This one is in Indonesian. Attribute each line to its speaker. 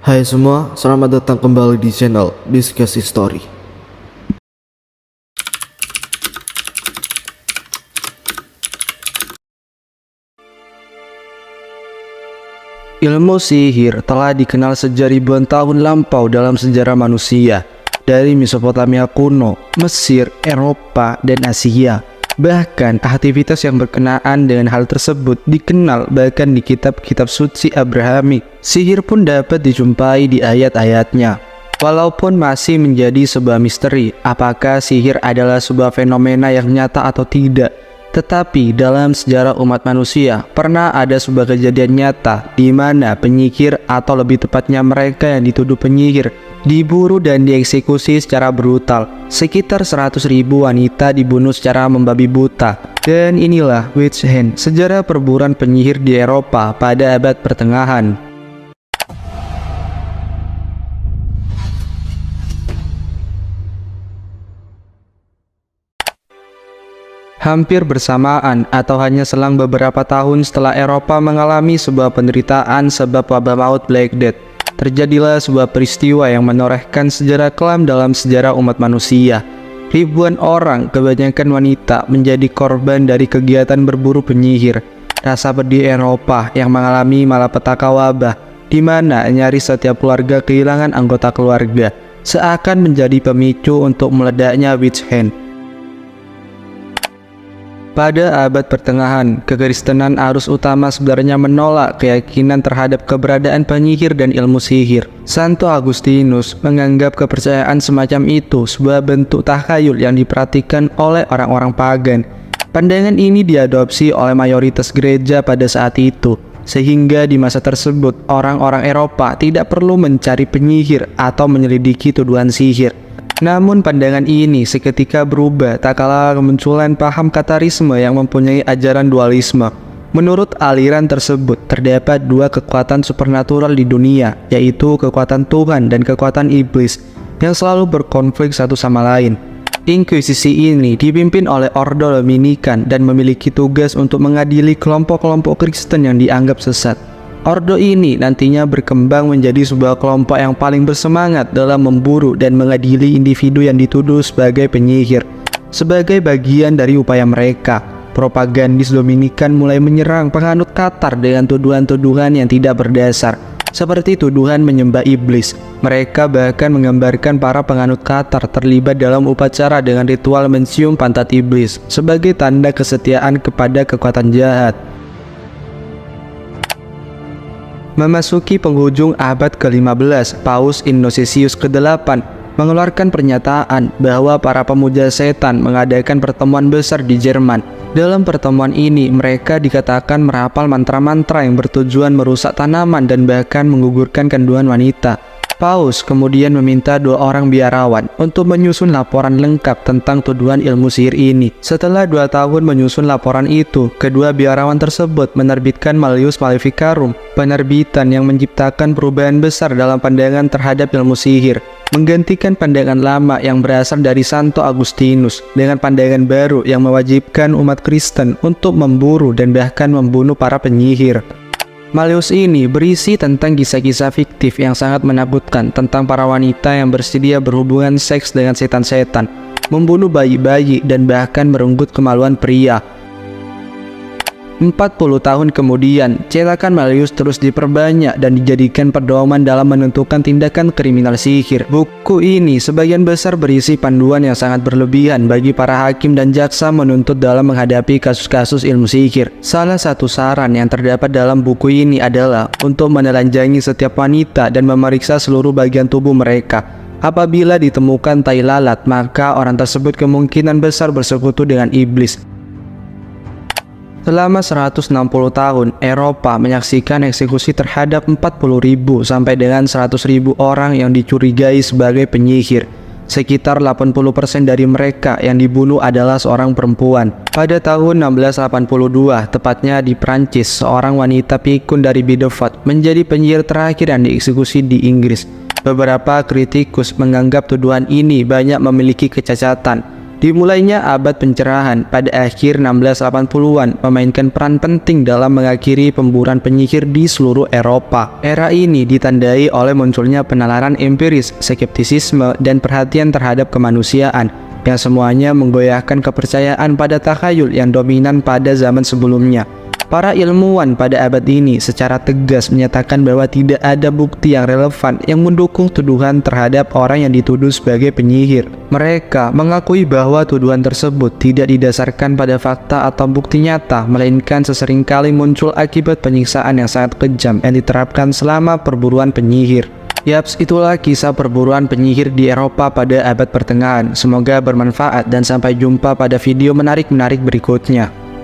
Speaker 1: Hai semua, selamat datang kembali di channel Discuss History. Ilmu sihir telah dikenal sejak ribuan tahun lampau dalam sejarah manusia, dari Mesopotamia kuno, Mesir, Eropa, dan Asia. Bahkan aktivitas yang berkenaan dengan hal tersebut dikenal bahkan di kitab-kitab suci Abrahamik. Sihir pun dapat dijumpai di ayat-ayatnya. Walaupun masih menjadi sebuah misteri apakah sihir adalah sebuah fenomena yang nyata atau tidak, tetapi dalam sejarah umat manusia pernah ada sebuah kejadian nyata di mana penyihir, atau lebih tepatnya mereka yang dituduh penyihir, diburu dan dieksekusi secara brutal. Sekitar 100.000 wanita dibunuh secara membabi buta. Dan inilah witch hunt, sejarah perburuan penyihir di Eropa pada abad pertengahan. Hampir bersamaan atau hanya selang beberapa tahun setelah Eropa mengalami sebuah penderitaan sebab wabah maut Black Death, terjadilah sebuah peristiwa yang menorehkan sejarah kelam dalam sejarah umat manusia. Ribuan orang, kebanyakan wanita, menjadi korban dari kegiatan berburu penyihir. Rasa pedih Eropa yang mengalami malapetaka wabah, di mana nyaris setiap keluarga kehilangan anggota keluarga, seakan menjadi pemicu untuk meledaknya witch hunt. Pada abad pertengahan, kekristenan arus utama sebenarnya menolak keyakinan terhadap keberadaan penyihir dan ilmu sihir. Santo Agustinus menganggap kepercayaan semacam itu sebuah bentuk takhayul yang diperhatikan oleh orang-orang pagan. Pandangan ini diadopsi oleh mayoritas gereja pada saat itu, sehingga di masa tersebut orang-orang Eropa tidak perlu mencari penyihir atau menyelidiki tuduhan sihir. Namun pandangan ini seketika berubah tak kala kemunculan paham Katarisme yang mempunyai ajaran dualisme. Menurut aliran tersebut terdapat dua kekuatan supernatural di dunia, yaitu kekuatan Tuhan dan kekuatan iblis, yang selalu berkonflik satu sama lain. Inkuisisi ini dipimpin oleh Ordo Dominikan dan memiliki tugas untuk mengadili kelompok-kelompok Kristen yang dianggap sesat. Ordo ini nantinya berkembang menjadi sebuah kelompok yang paling bersemangat dalam memburu dan mengadili individu yang dituduh sebagai penyihir. Sebagai bagian dari upaya mereka, propagandis Dominikan mulai menyerang penganut Katar dengan tuduhan-tuduhan yang tidak berdasar, seperti tuduhan menyembah iblis. Mereka bahkan menggambarkan para penganut Katar terlibat dalam upacara dengan ritual mencium pantat iblis sebagai tanda kesetiaan kepada kekuatan jahat. Memasuki penghujung abad ke-15, Paus Innocentius ke-8 mengeluarkan pernyataan bahwa para pemuja setan mengadakan pertemuan besar di Jerman. Dalam pertemuan ini, mereka dikatakan merapal mantra-mantra yang bertujuan merusak tanaman dan bahkan menggugurkan kandungan wanita. Paus kemudian meminta 2 orang biarawan untuk menyusun laporan lengkap tentang tuduhan ilmu sihir ini. Setelah 2 tahun menyusun laporan itu, kedua biarawan tersebut menerbitkan Malleus Maleficarum, penerbitan yang menciptakan perubahan besar dalam pandangan terhadap ilmu sihir, menggantikan pandangan lama yang berasal dari Santo Agustinus dengan pandangan baru yang mewajibkan umat Kristen untuk memburu dan bahkan membunuh para penyihir. Malleus ini berisi tentang kisah-kisah fiktif yang sangat menakutkan tentang para wanita yang bersedia berhubungan seks dengan setan-setan, membunuh bayi-bayi, dan bahkan merenggut kemaluan pria. 40 tahun kemudian, cetakan Malleus terus diperbanyak dan dijadikan pedoman dalam menentukan tindakan kriminal sihir. Buku ini sebagian besar berisi panduan yang sangat berlebihan bagi para hakim dan jaksa menuntut dalam menghadapi kasus-kasus ilmu sihir. Salah satu saran yang terdapat dalam buku ini adalah untuk menelanjangi setiap wanita dan memeriksa seluruh bagian tubuh mereka. Apabila ditemukan tai lalat, maka orang tersebut kemungkinan besar bersekutu dengan iblis. Selama 160 tahun, Eropa menyaksikan eksekusi terhadap 40.000 sampai dengan 100.000 orang yang dicurigai sebagai penyihir. Sekitar 80% dari mereka yang dibunuh adalah seorang perempuan. Pada tahun 1682, tepatnya di Prancis, seorang wanita pikun dari Bideford menjadi penyihir terakhir yang dieksekusi di Inggris. Beberapa kritikus menganggap tuduhan ini banyak memiliki kecacatan. Dimulainya abad pencerahan pada akhir 1680-an memainkan peran penting dalam mengakhiri pemburuan penyihir di seluruh Eropa. Era ini ditandai oleh munculnya penalaran empiris, skeptisisme, dan perhatian terhadap kemanusiaan, yang semuanya menggoyahkan kepercayaan pada takhayul yang dominan pada zaman sebelumnya. Para ilmuwan pada abad ini secara tegas menyatakan bahwa tidak ada bukti yang relevan yang mendukung tuduhan terhadap orang yang dituduh sebagai penyihir. Mereka mengakui bahwa tuduhan tersebut tidak didasarkan pada fakta atau bukti nyata, melainkan seseringkali muncul akibat penyiksaan yang sangat kejam yang diterapkan selama perburuan penyihir. Yaps, itulah kisah perburuan penyihir di Eropa pada abad pertengahan. Semoga bermanfaat dan sampai jumpa pada video menarik-menarik berikutnya.